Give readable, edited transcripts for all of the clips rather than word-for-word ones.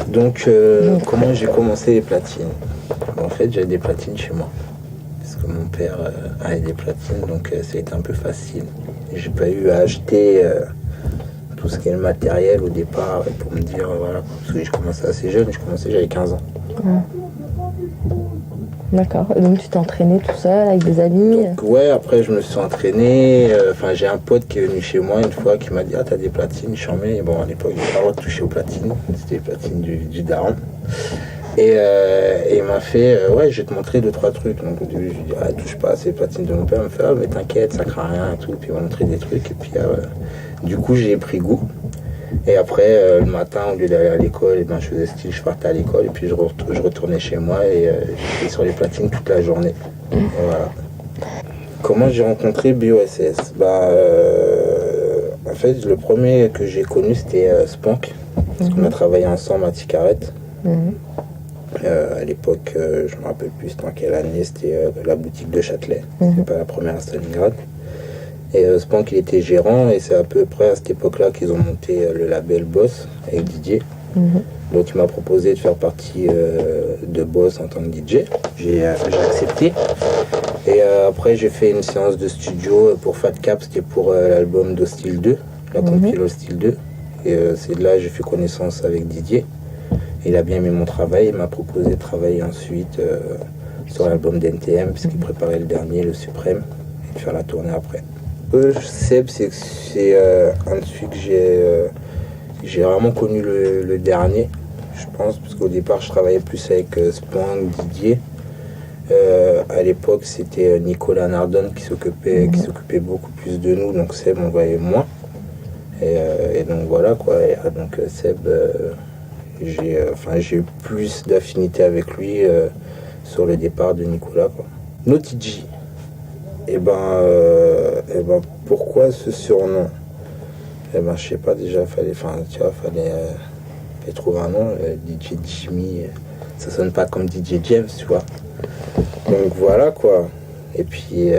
Donc, comment j'ai commencé les platines? En fait, j'avais des platines chez moi. Parce que mon père avait des platines, donc ça a été un peu facile. J'ai pas eu à acheter tout ce qui est le matériel au départ pour me dire, voilà. Parce que j'ai commencé assez jeune, j'avais 15 ans. D'accord. Et donc tu t'es entraîné tout seul avec des amis? Donc, ouais, après je me suis entraîné. J'ai un pote qui est venu chez moi une fois qui m'a dit, ah, t'as des platines, j'en mets. Bon, à l'époque, j'ai pas le droit de toucher aux platines. C'était les platines du daron. Et il m'a fait, ouais, je vais te montrer 2-3 trucs. Donc au début, je lui dis, ah, touche pas à ces platines de mon père. Il me fait, ah, mais t'inquiète, ça craint rien et tout. Puis il m'a montré des trucs. Et puis du coup, j'ai pris goût. Et après, le matin, au lieu d'aller à l'école, je faisais style, je partais à l'école. Et puis je retournais chez moi et j'étais sur les platines toute la journée. Et voilà. Comment j'ai rencontré BOSS? En fait, le premier que j'ai connu, c'était Spank. Parce qu'on a travaillé ensemble à Ticarette. À l'époque, je me rappelle plus c'était en quelle année, c'était la boutique de Châtelet. C'était pas la première à Stalingrad. Et Spank, il était gérant, et c'est à peu près à cette époque-là qu'ils ont monté le label Boss avec Didier. Donc il m'a proposé de faire partie de Boss en tant que DJ. J'ai accepté. Et après, j'ai fait une séance de studio pour Fat Cap, c'était pour l'album d'Hostile 2, la compil Hostile 2. Et c'est de là que j'ai fait connaissance avec Didier. Il a bien aimé mon travail, il m'a proposé de travailler ensuite sur l'album d'NTM, puisqu'il préparait le dernier, le Suprême, et de faire la tournée après. Seb, c'est un de celui que j'ai vraiment connu le dernier, je pense, parce qu'au départ, je travaillais plus avec Spank, Didier. À l'époque, c'était Nicolas Nardone qui s'occupait beaucoup plus de nous, donc Seb, on voyait moins. Et donc voilà, quoi. Et, donc Seb... j'ai eu plus d'affinité avec lui sur le départ de Nicolas, quoi. Naughty G. Pourquoi ce surnom? Je sais pas, déjà, fallait trouver un nom. DJ Jimmy, ça sonne pas comme DJ James, tu vois. Donc voilà, quoi. Et puis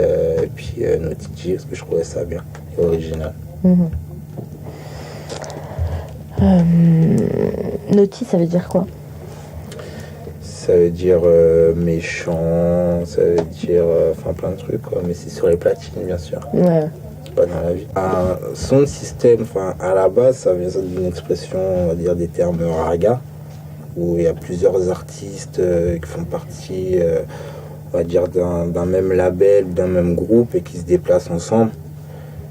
Naughty G, parce que je trouvais ça bien et original. Naughty, ça veut dire quoi? Ça veut dire méchant, ça veut dire plein de trucs, quoi. Mais c'est sur les platines, bien sûr. Ouais. C'est pas dans la vie. Un sound system, à la base, ça vient d'une expression, on va dire, des termes raga, où il y a plusieurs artistes qui font partie, on va dire, d'un même label, d'un même groupe, et qui se déplacent ensemble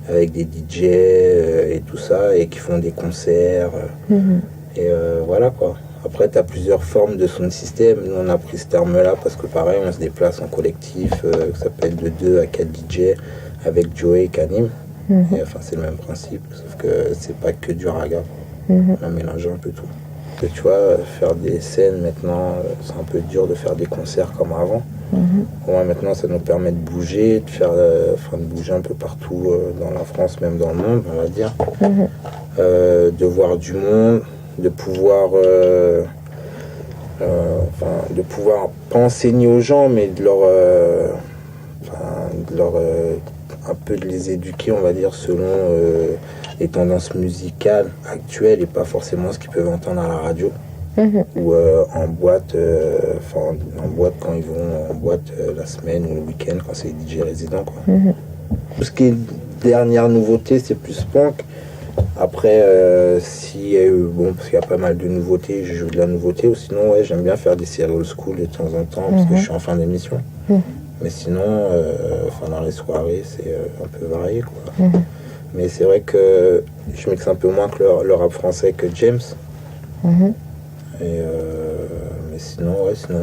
avec des DJ et tout ça, et qui font des concerts. Et voilà, quoi. Après, tu as plusieurs formes de sound system. Nous, on a pris ce terme-là parce que, pareil, on se déplace en collectif, ça peut être de 2 à 4 DJ avec Joey qui anime. Et, c'est le même principe, sauf que c'est pas que du raga. On a mélangé un peu tout. Et, tu vois, faire des scènes maintenant, c'est un peu dur de faire des concerts comme avant. Au moins, maintenant, ça nous permet de bouger, de bouger un peu partout dans la France, même dans le monde, on va dire. De voir du monde, de pouvoir pas enseigner aux gens, mais de leur un peu de les éduquer, on va dire, selon les tendances musicales actuelles et pas forcément ce qu'ils peuvent entendre à la radio ou en boîte quand ils vont en boîte la semaine ou le week-end quand c'est DJ résident, quoi. Tout ce qui est dernière nouveauté, c'est plus punk. Après, parce qu'il y a pas mal de nouveautés, je joue de la nouveauté, ou sinon, ouais, j'aime bien faire des séries old school de temps en temps, parce que je suis en fin d'émission. Mais sinon, dans les soirées, c'est un peu varié, quoi. Mais c'est vrai que je mixe un peu moins que le rap français que James. Mais sinon,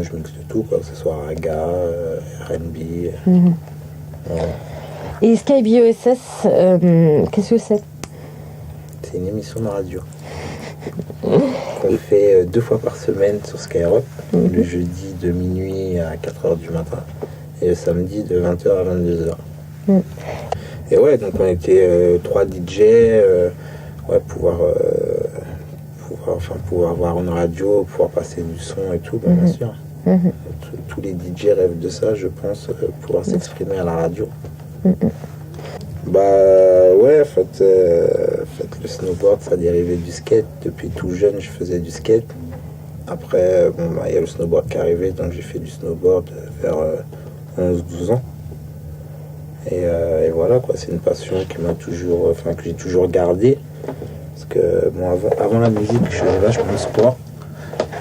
je mixe de tout, quoi, que ce soit raga, R&B. Voilà. Et Sky BOSS, qu'est-ce que c'est? C'est une émission de radio qu'on fait 2 fois par semaine sur Skyrock, le jeudi de minuit à 4h du matin et le samedi de 20h à 22h. Et ouais, donc on était 3 DJ, pouvoir avoir une radio, pouvoir passer du son et tout, bien sûr. Tous les DJ rêvent de ça, je pense, pouvoir s'exprimer à la radio. Ouais, le snowboard, ça dérivé du skate. Depuis tout jeune, je faisais du skate. Après, il y a le snowboard qui est arrivé, donc j'ai fait du snowboard vers 11-12 ans. Et voilà, quoi, c'est une passion qui m'a toujours, que j'ai toujours gardée. Parce que avant la musique, je faisais vachement de sport.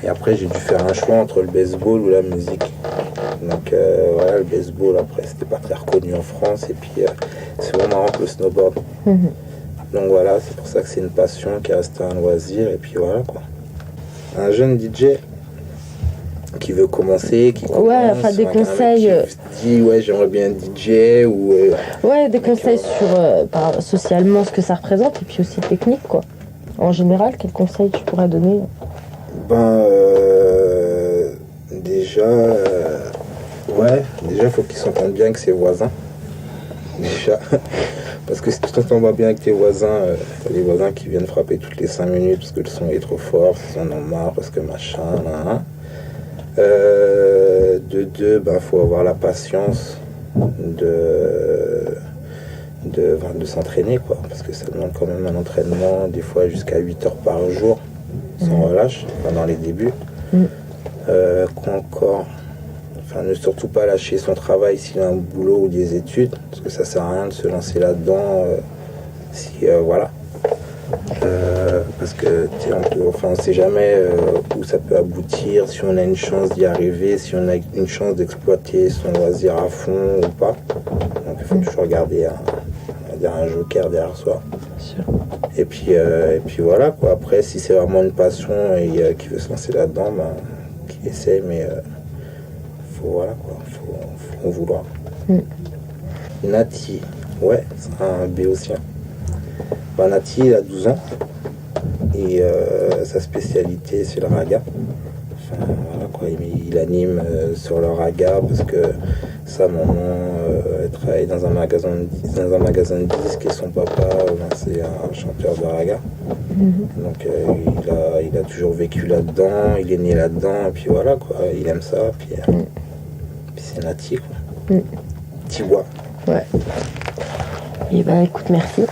Et après, j'ai dû faire un choix entre le baseball ou la musique. Donc voilà, le baseball, après, c'était pas très reconnu en France. Et puis, c'est vraiment marrant que le snowboard. Donc voilà, c'est pour ça que c'est une passion qui est restée un loisir. Et puis voilà, quoi. Un jeune DJ qui veut commencer, qui commence, ouais, enfin des conseils. Qui dit ouais, j'aimerais bien DJ ou. Ouais, des conseils sur socialement ce que ça représente et puis aussi technique, quoi. En général, quels conseils tu pourrais donner? Déjà, il faut qu'il s'entende bien avec ses voisins. Déjà. Parce que si tu t'entends pas bien avec tes voisins, t'as des voisins qui viennent frapper toutes les 5 minutes parce que le son est trop fort, ils en ont marre, parce que machin, De deux, faut avoir la patience de s'entraîner, quoi, parce que ça demande quand même un entraînement, des fois jusqu'à 8 heures par jour, sans relâche, dans les débuts. Quoi encore? Ne surtout pas lâcher son travail s'il a un boulot ou des études, parce que ça sert à rien de se lancer là-dedans, voilà. Parce que on ne sait jamais où ça peut aboutir, si on a une chance d'y arriver, si on a une chance d'exploiter son loisir à fond ou pas. Donc il faut toujours garder un joker derrière soi. Et puis voilà, quoi. Après, si c'est vraiment une passion et qu'il veut se lancer là-dedans, qu'il essaie, mais faut en vouloir. Nati, ouais, c'est un béotien. Nati, il a 12 ans et sa spécialité c'est le raga. Voilà, quoi, il anime sur le raga parce que sa maman travaille dans un magasin de disques et son papa c'est un chanteur de raga. Donc il a toujours vécu là-dedans, il est né là-dedans et puis voilà, quoi, il aime ça, puis c'est Nati, quoi. Tiwa. Ouais. Et écoute, merci.